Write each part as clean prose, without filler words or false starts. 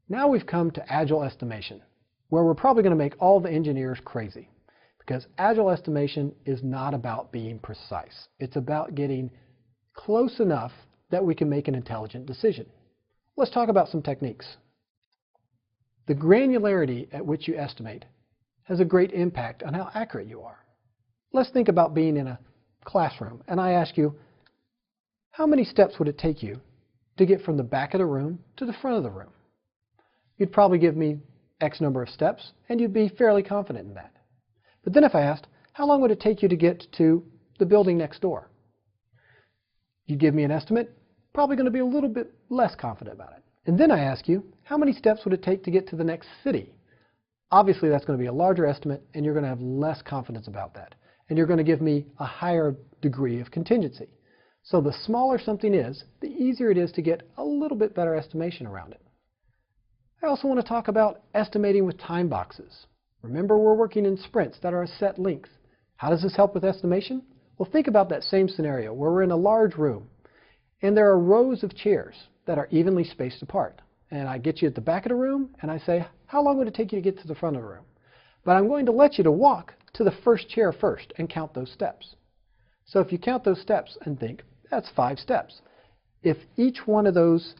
Now we've come to Agile estimation, where we're probably going to make all the engineers crazy. Because Agile estimation is not about being precise. It's about getting close enough that we can make an intelligent decision. Let's talk about some techniques. The granularity at which you estimate has a great impact on how accurate you are. Let's think about being in a classroom and I ask you, how many steps would it take you to get from the back of the room to the front of the room? You'd probably give me X number of steps and you'd be fairly confident in that. But then if I asked, how long would it take you to get to the building next door? You'd give me an estimate, probably going to be a little bit less confident about it. And then I ask you, how many steps would it take to get to the next city? Obviously that's going to be a larger estimate and you're going to have less confidence about that. And you're going to give me a higher degree of contingency. So the smaller something is, the easier it is to get a little bit better estimation around it. I also want to talk about estimating with time boxes. Remember, we're working in sprints that are a set length. How does this help with estimation? Well, think about that same scenario where we're in a large room and there are rows of chairs that are evenly spaced apart. And I get you at the back of the room and I say, how long would it take you to get to the front of the room? But I'm going to let you to walk to the first chair first and count those steps. So if you count those steps and think, that's 5 steps. If each one of those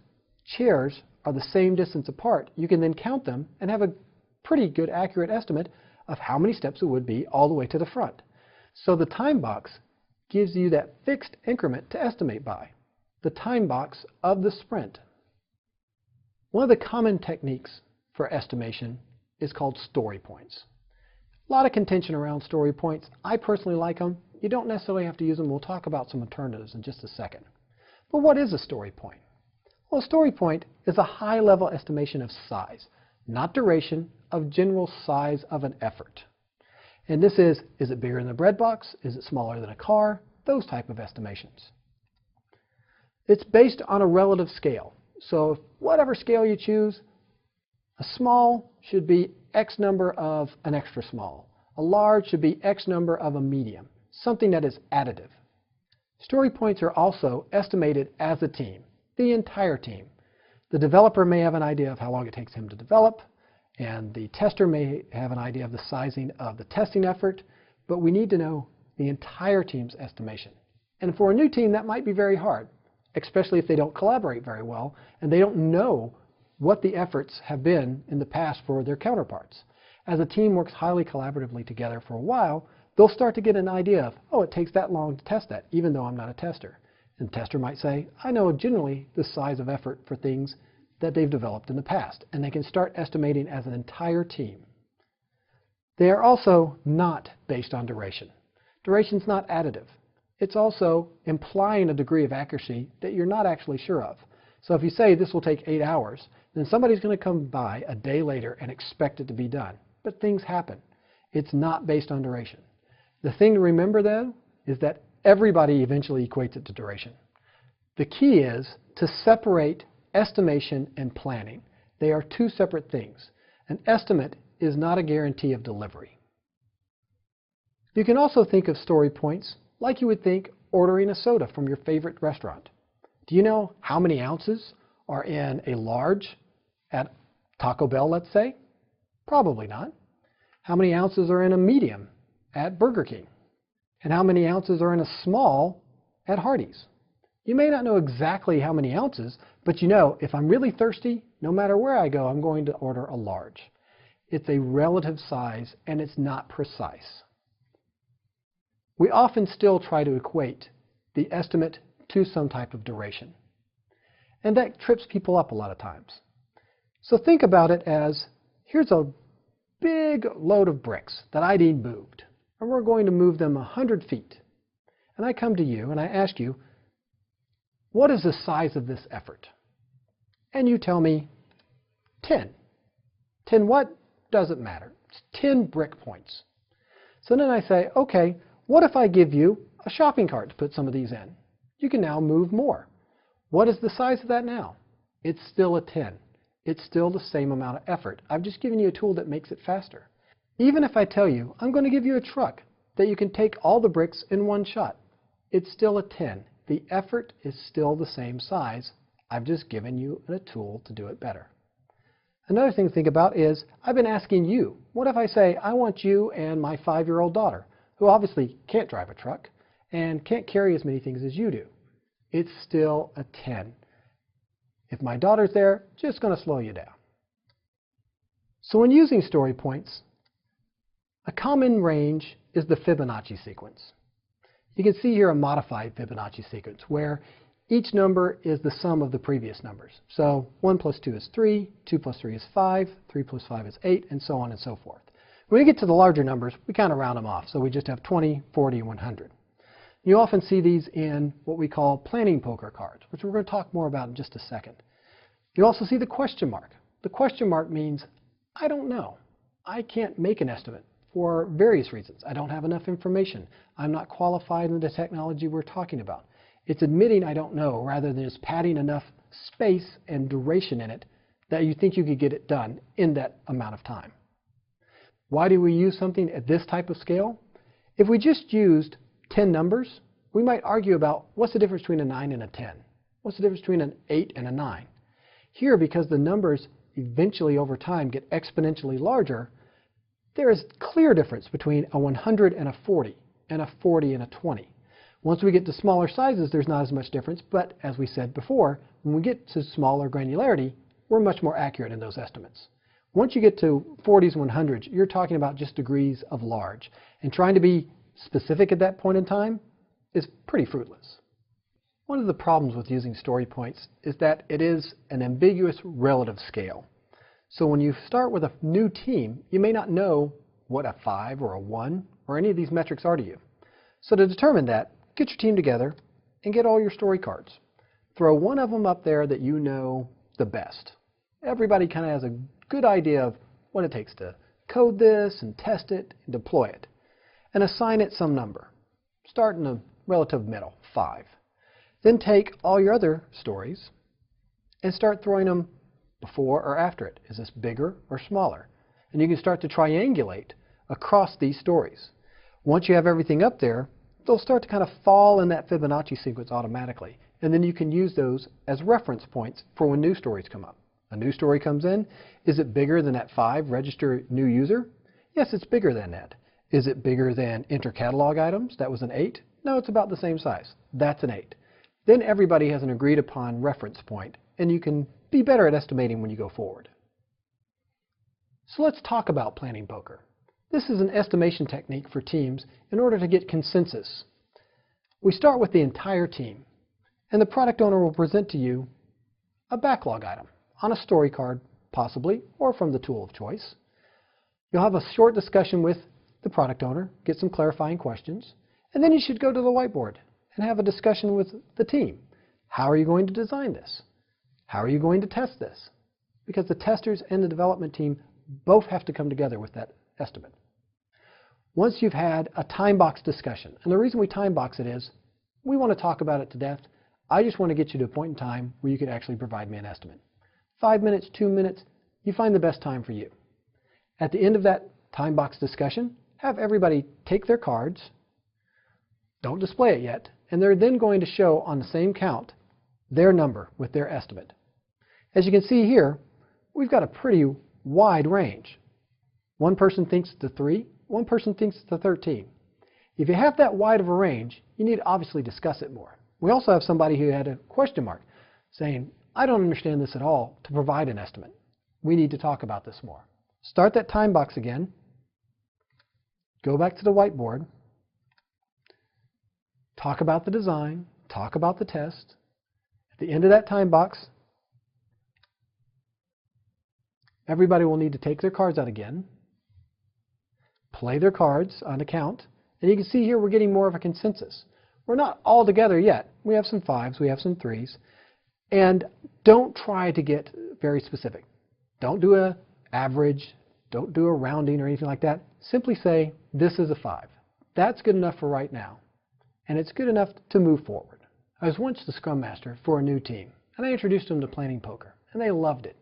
chairs are the same distance apart, you can then count them and have a pretty good accurate estimate of how many steps it would be all the way to the front. So the time box gives you that fixed increment to estimate by, the time box of the sprint. One of the common techniques for estimation is called story points. A lot of contention around story points. I personally like them. You don't necessarily have to use them. We'll talk about some alternatives in just a second. But what is a story point? Well, a story point is a high-level estimation of size, not duration, of general size of an effort. And this is it bigger than a bread box? Is it smaller than a car? Those type of estimations. It's based on a relative scale. So whatever scale you choose, a small should be X number of an extra small. A large should be X number of a medium, something that is additive. Story points are also estimated as a team, the entire team. The developer may have an idea of how long it takes him to develop, and the tester may have an idea of the sizing of the testing effort, but we need to know the entire team's estimation. And for a new team, that might be very hard, especially if they don't collaborate very well and they don't know what the efforts have been in the past for their counterparts. As a team works highly collaboratively together for a while, they'll start to get an idea of, oh, it takes that long to test that, even though I'm not a tester. And the tester might say, I know generally the size of effort for things that they've developed in the past, and they can start estimating as an entire team. They are also not based on duration. Duration's not additive. It's also implying a degree of accuracy that you're not actually sure of. So if you say this will take 8 hours, then somebody's going to come by a day later and expect it to be done. But things happen. It's not based on duration. The thing to remember, though, is that everybody eventually equates it to duration. The key is to separate estimation and planning. They are two separate things. An estimate is not a guarantee of delivery. You can also think of story points like you would think ordering a soda from your favorite restaurant. Do you know how many ounces are in a large at Taco Bell, let's say? Probably not. How many ounces are in a medium at Burger King? And how many ounces are in a small at Hardee's? You may not know exactly how many ounces, but you know if I'm really thirsty, no matter where I go, I'm going to order a large. It's a relative size and it's not precise. We often still try to equate the estimate to some type of duration. And that trips people up a lot of times. So think about it as, here's a big load of bricks that I need moved. And we're going to move them 100 feet. And I come to you and I ask you, what is the size of this effort? And you tell me 10. 10 what? Doesn't matter. It's 10 brick points. So then I say, okay, what if I give you a shopping cart to put some of these in? You can now move more. What is the size of that now? It's still a 10. It's still the same amount of effort. I've just given you a tool that makes it faster. Even if I tell you, I'm going to give you a truck that you can take all the bricks in one shot, it's still a 10. The effort is still the same size. I've just given you a tool to do it better. Another thing to think about is, I've been asking you, what if I say, I want you and my 5-year-old daughter, who obviously can't drive a truck and can't carry as many things as you do. It's still a 10. If my daughter's there, just going to slow you down. So when using story points, a common range is the Fibonacci sequence. You can see here a modified Fibonacci sequence where each number is the sum of the previous numbers. So 1 plus 2 is 3, 2 plus 3 is 5, 3 plus 5 is 8, and so on and so forth. When we get to the larger numbers, we kind of round them off. So we just have 20, 40, and 100. You often see these in what we call planning poker cards, which we're going to talk more about in just a second. You also see the question mark. The question mark means, I don't know. I can't make an estimate for various reasons. I don't have enough information. I'm not qualified in the technology we're talking about. It's admitting I don't know rather than just padding enough space and duration in it that you think you could get it done in that amount of time. Why do we use something at this type of scale? If we just used 10 numbers, we might argue about what's the difference between a 9 and a 10? What's the difference between an 8 and a 9? Here, because the numbers eventually over time get exponentially larger, there is clear difference between a 100 and a 40, and a 40 and a 20. Once we get to smaller sizes, there's not as much difference, but as we said before, when we get to smaller granularity, we're much more accurate in those estimates. Once you get to 40s and 100s, you're talking about just degrees of large, and trying to be specific at that point in time is pretty fruitless. One of the problems with using story points is that it is an ambiguous relative scale. So when you start with a new team, you may not know what a 5 or a 1 or any of these metrics are to you. So to determine that, get your team together and get all your story cards. Throw one of them up there that you know the best. Everybody kind of has a good idea of what it takes to code this and test it and deploy it. And assign it some number. Start in the relative middle, 5. Then take all your other stories and start throwing them before or after it. Is this bigger or smaller? And you can start to triangulate across these stories. Once you have everything up there, they'll start to kind of fall in that Fibonacci sequence automatically. And then you can use those as reference points for when new stories come up. A new story comes in. Is it bigger than that 5 register new user? Yes, it's bigger than that. Is it bigger than enter catalog items? That was an 8. No, it's about the same size. That's an 8. Then everybody has an agreed upon reference point, and you can be better at estimating when you go forward. So let's talk about planning poker. This is an estimation technique for teams in order to get consensus. We start with the entire team, and the product owner will present to you a backlog item on a story card, possibly, or from the tool of choice. You'll have a short discussion with the product owner, get some clarifying questions, and then you should go to the whiteboard and have a discussion with the team. How are you going to design this? How are you going to test this? Because the testers and the development team both have to come together with that estimate. Once you've had a time box discussion, and the reason we time box it is, we want to talk about it to death. I just want to get you to a point in time where you can actually provide me an estimate. 5 minutes, 2 minutes, you find the best time for you. At the end of that time box discussion, have everybody take their cards, don't display it yet, and they're then going to show on the same count their number with their estimate. As you can see here, we've got a pretty wide range. One person thinks it's a 3, one person thinks it's a 13. If you have that wide of a range, you need to obviously discuss it more. We also have somebody who had a question mark saying, I don't understand this at all to provide an estimate. We need to talk about this more. Start that time box again. Go back to the whiteboard. Talk about the design. Talk about the test. At the end of that time box, everybody will need to take their cards out again, play their cards on a count, and you can see here we're getting more of a consensus. We're not all together yet. We have some 5s, we have some 3s, and don't try to get very specific. Don't do an average, don't do a rounding or anything like that. Simply say, this is a 5. That's good enough for right now, and it's good enough to move forward. I was once the Scrum Master for a new team, and I introduced them to planning poker, and they loved it.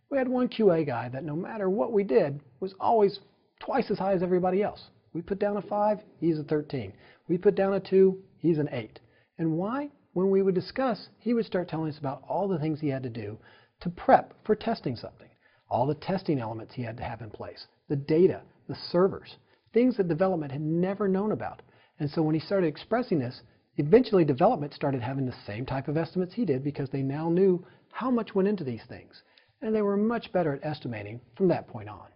We had one QA guy that no matter what we did was always twice as high as everybody else. We put down a 5, he's a 13. We put down a 2, he's an 8. And why? When we would discuss, he would start telling us about all the things he had to do to prep for testing something. all the testing elements he had to have in place, the data, the servers, things that development had never known about. And so when he started expressing this, eventually development started having the same type of estimates he did because they now knew how much went into these things. And they were much better at estimating from that point on.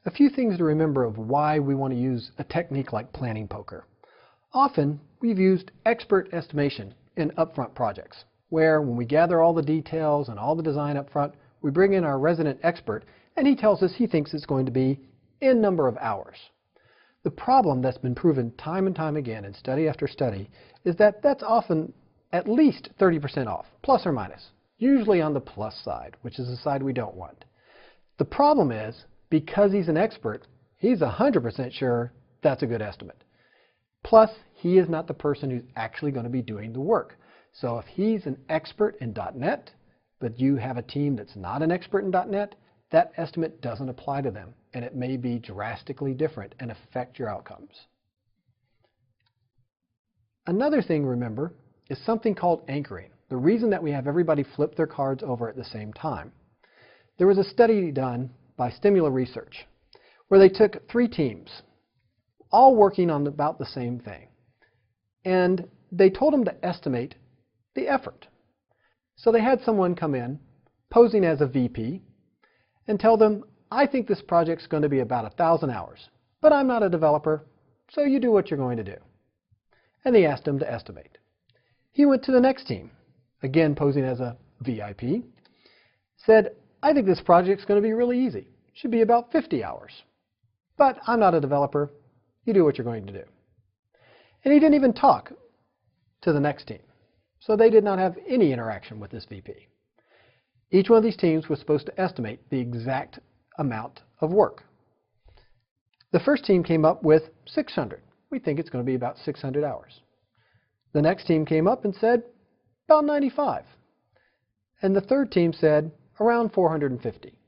A few things to remember of why we want to use a technique like planning poker. Often, we've used expert estimation in upfront projects, where when we gather all the details and all the design up front, we bring in our resident expert and he tells us he thinks it's going to be N number of hours. The problem that's been proven time and time again in study after study is that that's often at least 30% off, plus or minus, usually on the plus side, which is the side we don't want. The problem is, because he's an expert, he's 100% sure that's a good estimate. Plus, he is not the person who's actually going to be doing the work. So if he's an expert in .NET, but you have a team that's not an expert in .NET, that estimate doesn't apply to them, and it may be drastically different and affect your outcomes. Another thing, remember, is something called anchoring. The reason that we have everybody flip their cards over at the same time. There was a study done by Stimula Research where they took 3 teams, all working on about the same thing, and they told them to estimate the effort. So they had someone come in posing as a VP and tell them, I think this project's going to be about 1,000 hours, but I'm not a developer, so you do what you're going to do. And they asked him to estimate. He went to the next team, again posing as a VIP, said, I think this project's going to be really easy. Should be about 50 hours. But I'm not a developer. You do what you're going to do. And he didn't even talk to the next team. So they did not have any interaction with this VP. Each one of these teams was supposed to estimate the exact amount of work. The first team came up with 600. We think it's going to be about 600 hours. The next team came up and said about 95. And the third team said around 450.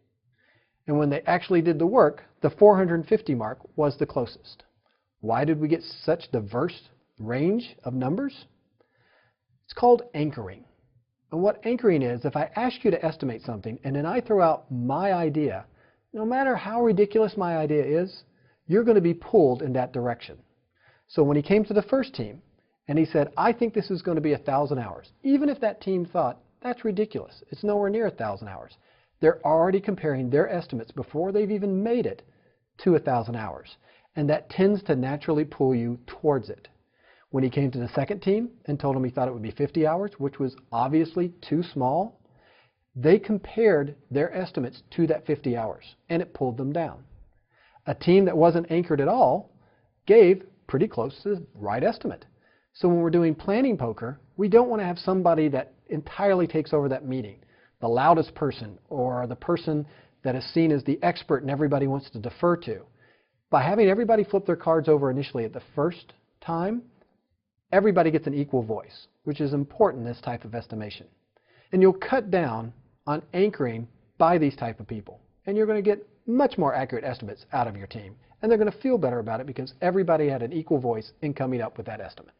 And when they actually did the work, the 450 mark was the closest. Why did we get such diverse range of numbers? It's called anchoring. And what anchoring is, if I ask you to estimate something and then I throw out my idea, no matter how ridiculous my idea is, you're going to be pulled in that direction. So when he came to the first team and he said, I think this is going to be 1,000 hours, even if that team thought, that's ridiculous, it's nowhere near 1,000 hours, they're already comparing their estimates before they've even made it to 1,000 hours. And that tends to naturally pull you towards it. When he came to the second team and told them he thought it would be 50 hours, which was obviously too small, they compared their estimates to that 50 hours, and it pulled them down. A team that wasn't anchored at all gave pretty close to the right estimate. So when we're doing planning poker, we don't want to have somebody that entirely takes over that meeting, the loudest person or the person that is seen as the expert and everybody wants to defer to. By having everybody flip their cards over initially at the first time, everybody gets an equal voice, which is important in this type of estimation. And you'll cut down on anchoring by these type of people. And you're going to get much more accurate estimates out of your team. And they're going to feel better about it because everybody had an equal voice in coming up with that estimate.